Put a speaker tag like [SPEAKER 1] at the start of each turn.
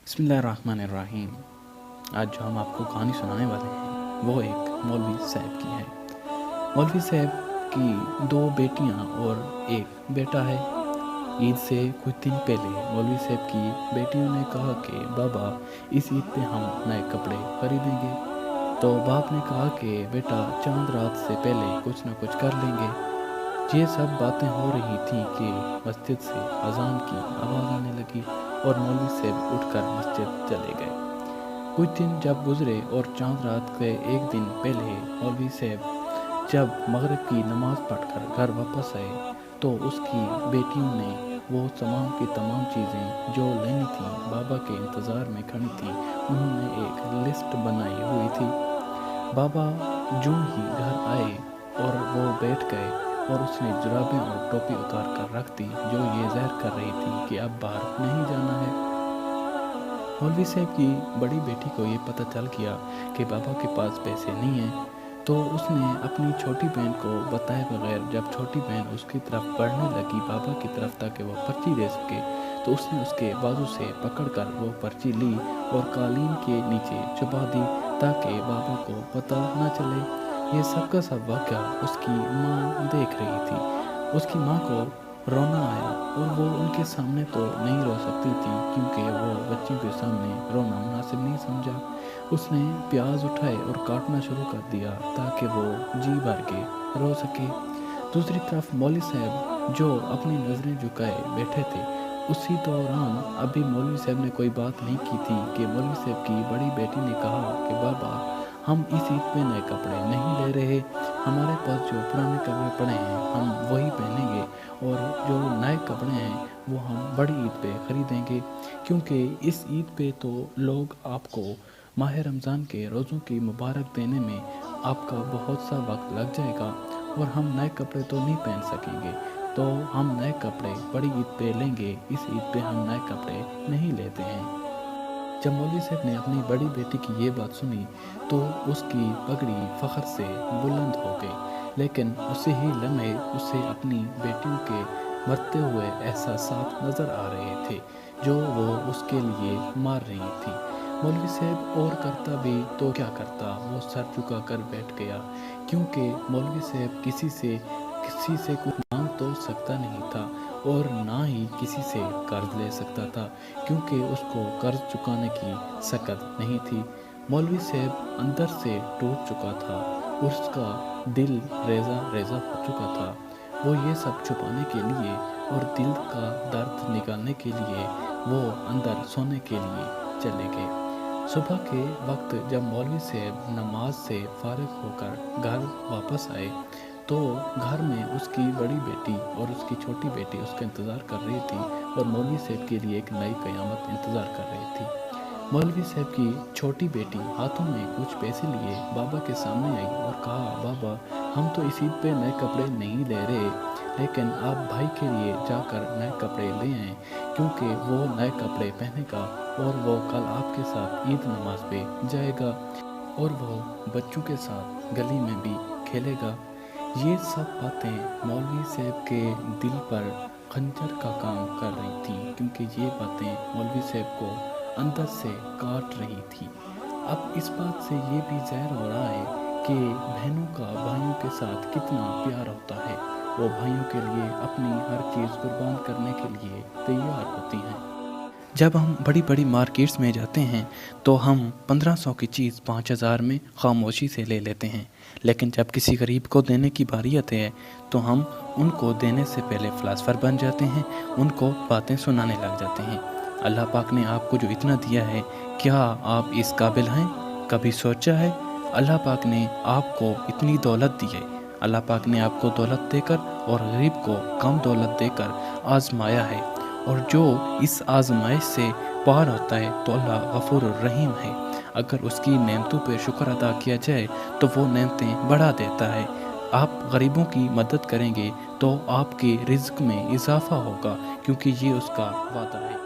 [SPEAKER 1] बिस्मिल्लाहिर्रहमानिर्रहीम। आज जो हम आपको कहानी सुनाने वाले हैं वो एक मौलवी साहब की है। मौलवी साहब की दो बेटियां और एक बेटा है। ईद से कुछ दिन पहले मौलवी साहब की बेटियों ने कहा कि बाबा इस ईद पे हम नए कपड़े खरीदेंगे। तो बाप ने कहा कि बेटा चांद रात से पहले कुछ ना कुछ कर लेंगे। ये सब बातें हो रही थी कि मस्जिद से अजान की आवाज़ आने लगी और मौलवी साहब उठकर मस्जिद चले गए। कुछ दिन जब गुजरे और चांद रात के एक दिन पहले मौलवी साहब जब मगरिब की नमाज़ पढ़कर घर वापस आए तो उसकी बेटियों ने वो तमाम की तमाम चीज़ें जो लेनी थी बाबा के इंतज़ार में खड़ी थी, उन्होंने एक लिस्ट बनाई हुई थी। बाबा जो ही घर आए और वो बैठ गए और उसने जुराबें और टोपी उतार कर रख दी, जो ये ज़ाहिर कर रही थी कि अब बाहर नहीं जाना है। मौलवी साहब की बड़ी बेटी को ये पता चल गया कि बाबा के पास पैसे नहीं हैं, तो उसने अपनी छोटी बहन को बताए बगैर जब छोटी बहन उसकी तरफ बढ़ने लगी बाबा की तरफ ताकि वो पर्ची दे सके, तो उसने उसके बाजू से पकड़कर वो पर्ची ली और कालीन के नीचे छुपा दी ताकि बाबा को पता न चले। ये सब का सब वाक़या उसकी माँ देख रही थी। उसकी माँ को रोना आया और वो उनके सामने तो नहीं रो सकती थी क्योंकि वो बच्चियों के सामने रोना मुनासिब नहीं समझा। उसने प्याज उठाए और काटना शुरू कर दिया ताकि वो जी भर के रो सके। दूसरी तरफ मौलवी साहब जो अपनी नज़रें झुकाए बैठे थे, उसी दौरान अभी मौलवी साहब ने कोई बात नहीं की थी कि मौलवी साहब की बड़ी बेटी ने कहा कि बाबा हम इस ईद पे नए कपड़े नहीं ले रहे, हमारे पास जो पुराने कपड़े पड़े हैं हम वही पहनेंगे और जो नए कपड़े हैं वो हम बड़ी ईद पे ख़रीदेंगे, क्योंकि इस ईद पे तो लोग आपको माह रमज़ान के रोज़ों की मुबारक देने में आपका बहुत सा वक्त लग जाएगा और हम नए कपड़े तो नहीं पहन सकेंगे, तो हम नए कपड़े बड़ी ईद पे लेंगे, इस ईद पे हम नए कपड़े नहीं लेते हैं। जब मौलवी साहब ने अपनी बड़ी बेटी की ये बात सुनी तो उसकी पगड़ी फ़ख्र से बुलंद हो गई, लेकिन उसी ही लम्हे उसे अपनी बेटियों के मरते हुए एहसासात नज़र आ रहे थे जो वो उसके लिए मार रही थी। मौलवी साहब और करता भी तो क्या करता, वो सर झुका कर बैठ गया क्योंकि मौलवी साहब किसी से कुछ मांग तो सकता नहीं था और ना ही किसी से कर्ज ले सकता था क्योंकि उसको कर्ज चुकाने की सकत नहीं थी। मौलवी साहब अंदर से टूट चुका था, उसका दिल रेजा रेजा हो चुका था। वो ये सब छुपाने के लिए और दिल का दर्द निकालने के लिए वो अंदर सोने के लिए चले गए। सुबह के वक्त जब मौलवी साहब नमाज से फारिग होकर घर वापस आए तो घर में उसकी बड़ी बेटी और उसकी छोटी बेटी उसका इंतज़ार कर रही थी और मौलवी साहब के लिए एक नई क़यामत इंतज़ार कर रही थी। मौलवी साहब की छोटी बेटी हाथों में कुछ पैसे लिए बाबा के सामने आई और कहा, बाबा हम तो इस ईद पे नए कपड़े नहीं ले रहे, लेकिन आप भाई के लिए जाकर नए कपड़े ले आएँ क्योंकि वो नए कपड़े पहनेगा और वो कल आपके साथ ईद नमाज पे जाएगा और वो बच्चों के साथ गली में भी खेलेगा। ये सब बातें मौलवी साहब के दिल पर खंजर का काम कर रही थी क्योंकि ये बातें मौलवी साहब को अंदर से काट रही थी। अब इस बात से ये भी ज़ाहिर हो रहा है कि बहनों का भाइयों के साथ कितना प्यार होता है। वो भाइयों के लिए अपनी हर चीज़ कुर्बान करने के लिए तैयार होती हैं। जब हम बड़ी बड़ी मार्केट्स में जाते हैं तो हम 1500 की चीज़ 5000 में खामोशी से ले लेते हैं, लेकिन जब किसी गरीब को देने की बारी आती है तो हम उनको देने से पहले फ़िलासफ़र बन जाते हैं, उनको बातें सुनाने लग जाते हैं। अल्लाह पाक ने आपको जो इतना दिया है, क्या आप इस काबिल हैं? कभी सोचा है? अल्लाह पाक ने आपको इतनी दौलत दी है, अल्लाह पाक ने आपको दौलत देकर और गरीब को कम दौलत देकर आज़माया है, और जो इस आज़माइश से पार होता है तो अल्लाह गफ़ूर रहीम है। अगर उसकी नेमतों पर शुक्र अदा किया जाए तो वो नेमतें बढ़ा देता है। आप गरीबों की मदद करेंगे तो आपके रिज़्क़ में इजाफ़ा होगा क्योंकि ये उसका वादा है।